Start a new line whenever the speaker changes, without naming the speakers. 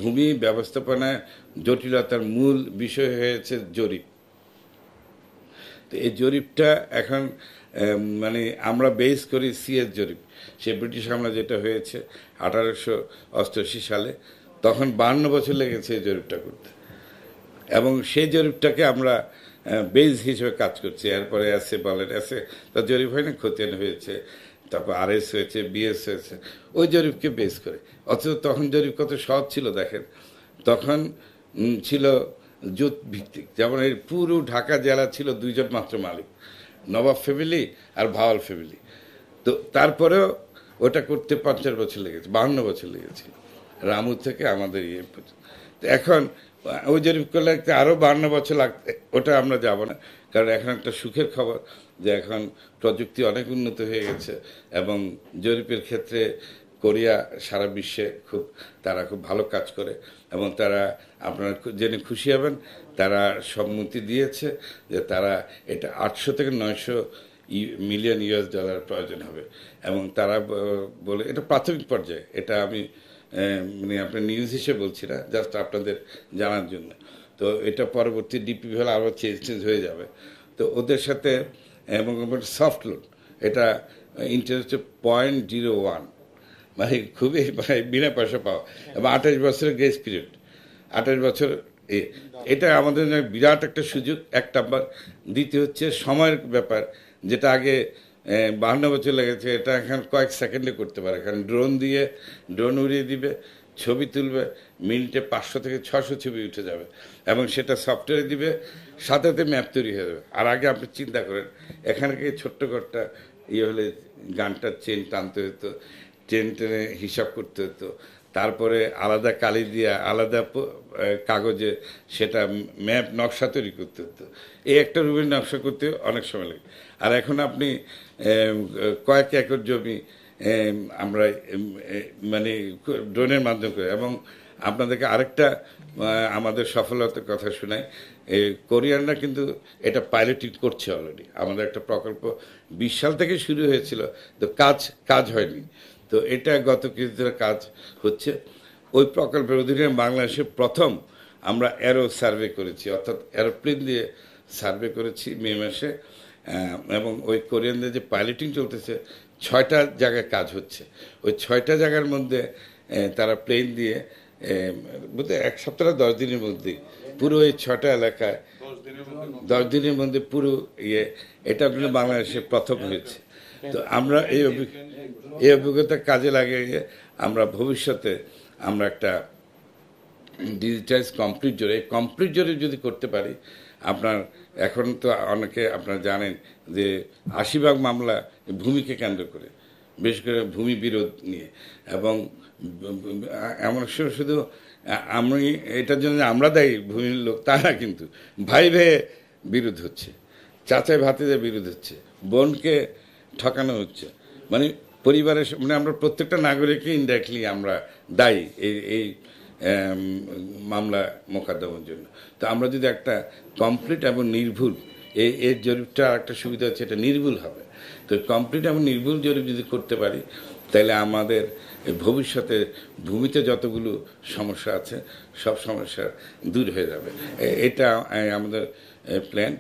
ভূমি ব্যবস্থাপনায় জটিলতার মূল বিষয় হয়েছে জরিপ। তো এই জরিপটা এখন মানে আমরা বেস করি সিএস জরিপ, সে ব্রিটিশ আমলে যেটা হয়েছে 1888 সালে, তখন 52 বছর লেগেছে এই জরিপটা করতে, এবং সেই জরিপটাকে আমরা বেস হিসেবে কাজ করছি। এরপরে এসে বলেন এসে তার জরিপ হয় না, খতিয়ান হয়েছে, তারপর আরএস হয়েছে, বিএস হয়েছে, ওই জরিপকে বেস করে। অথচ তখন জরিপ কত সহজ ছিল দেখেন, তখন ছিল জোট ভিত্তিক। যেমন এই পুরো ঢাকা জেলা ছিল দুইজন মাত্র মালিক, নবাব ফ্যামিলি আর ভাওয়াল ফ্যামিলি। তো তারপরেও ওটা করতে 50 বছর লেগেছে, 52 বছর লেগেছিল রামু থেকে আমাদের ইয়ে পর্যন্ত। এখন ওই জরিপ করলে আরও 52 বছর লাগতে, ওটা আমরা যাব না। কারণ এখন একটা সুখের খবর যে এখন প্রযুক্তি অনেক উন্নত হয়ে গেছে, এবং জরিপের ক্ষেত্রে কোরিয়া সারা বিশ্বে তারা খুব ভালো কাজ করে, এবং তারা আপনারা জেনে খুশি হবেন, তারা সম্মতি দিয়েছে যে তারা এটা 800 থেকে 900 মিলিয়ন ইউএস ডলার প্রয়োজন হবে। এবং তারা বলে, এটা প্রাথমিক পর্যায়ে, এটা আমি মানে আপনার নিউজ হিসেবে বলছি না, জাস্ট আপনাদের জানার জন্য। তো এটা পরবর্তী ডিপি হলে আরও চেঞ্জ হয়ে যাবে। তো ওদের সাথে, এবং সফট লোন, এটা ইন্টারেস্ট 0.01, মানে খুবই বিনা পয়সা পাওয়া, এবং 28 বছরের গ্রেস পিরিয়ড, 28 বছর। এটা আমাদের জন্য বিরাট একটা সুযোগ, এক নাম্বার। দ্বিতীয় হচ্ছে সময়ের ব্যাপার, যেটা আগে 52 বছর লেগেছে, এটা এখন কয়েক সেকেন্ডে করতে পারে। কারণ ড্রোন উড়িয়ে দিবে, ছবি তুলবে, মিনিটে 500 থেকে 600 ছবি উঠে যাবে, এবং সেটা সফটওয়্যারে দিবে, সাথে সাথে ম্যাপ তৈরি হয়ে যাবে। আর আগে আপনি চিন্তা করেন, এখানে ছোট্ট ঘরটা ইয়ে হলে গানটার চেন টানতে হতো, টেনে হিসাব করতে হতো, তারপরে আলাদা কালি দিয়া আলাদা কাগজে সেটা ম্যাপ নকশা তৈরি করতে হতো। এই একটা রুমের নকশা করতে অনেক সময় লাগে। আর এখন আপনি কয়েক একর জমি আমরা মানে ড্রোনের মাধ্যমে করে। এবং আপনাদেরকে আরেকটা আমাদের সফলতার কথা শোনাই, কোরিয়ানরা কিন্তু এটা পাইলটিং করছে অলরেডি। আমাদের একটা প্রকল্প 20 সাল থেকে শুরু হয়েছিল, তো কাজ হয়নি। তো এটা গত কিছুদিন কাজ হচ্ছে। ওই প্রকল্পের অধীনে বাংলাদেশে প্রথম আমরা এরো সার্ভে করেছি, অর্থাৎ এরোপ্লেন দিয়ে সার্ভে করেছি মে মাসে। এবং ওই কোরিয়ানদের যে পাইলটিং চলতেছে, 6টা জায়গায় কাজ হচ্ছে। ওই 6টা জায়গার মধ্যে তারা প্লেন দিয়ে বোধহয় 1 সপ্তাহ 10 দিনের মধ্যে পুরো এই 6টা এলাকায় 10 দিনের মধ্যে পুরো এটা কিন্তু বাংলাদেশে প্রথম হয়েছে। তো আমরা এই অভিজ্ঞতা কাজে লাগিয়ে আমরা ভবিষ্যতে আমরা একটা ডিজিটাইজ কমপ্লিট জোরে যদি করতে পারি, আপনার এখন তো অনেকে আপনারা জানেন যে 80% মামলা ভূমিকে কেন্দ্র করে, বিশেষ করে ভূমি বিরোধ নিয়ে। এবং এমন শুধু আমি এটার জন্য আমরা দায়ী ভূমির লোক তা না, কিন্তু ভাই বিরোধ হচ্ছে, চাচাই ভাতিজা বিরোধ হচ্ছে, বোনকে ঠকানো হচ্ছে, মানে পরিবারের, মানে আমরা প্রত্যেকটা নাগরিককে ইনডাইরেক্টলি আমরা দায়ী এই মামলা মোকদ্দমার জন্য। তো আমরা যদি একটা কমপ্লিট এবং নির্ভুল এর জরিপটা একটা সুবিধা হচ্ছে, এটা নির্ভুল হবে। তো কমপ্লিট এবং নির্ভুল জরিপ যদি করতে পারি, তাহলে আমাদের ভবিষ্যতে ভূমিতে যতগুলো সমস্যা আছে সব সমস্যা দূর হয়ে যাবে। এটা আমাদের প্ল্যান।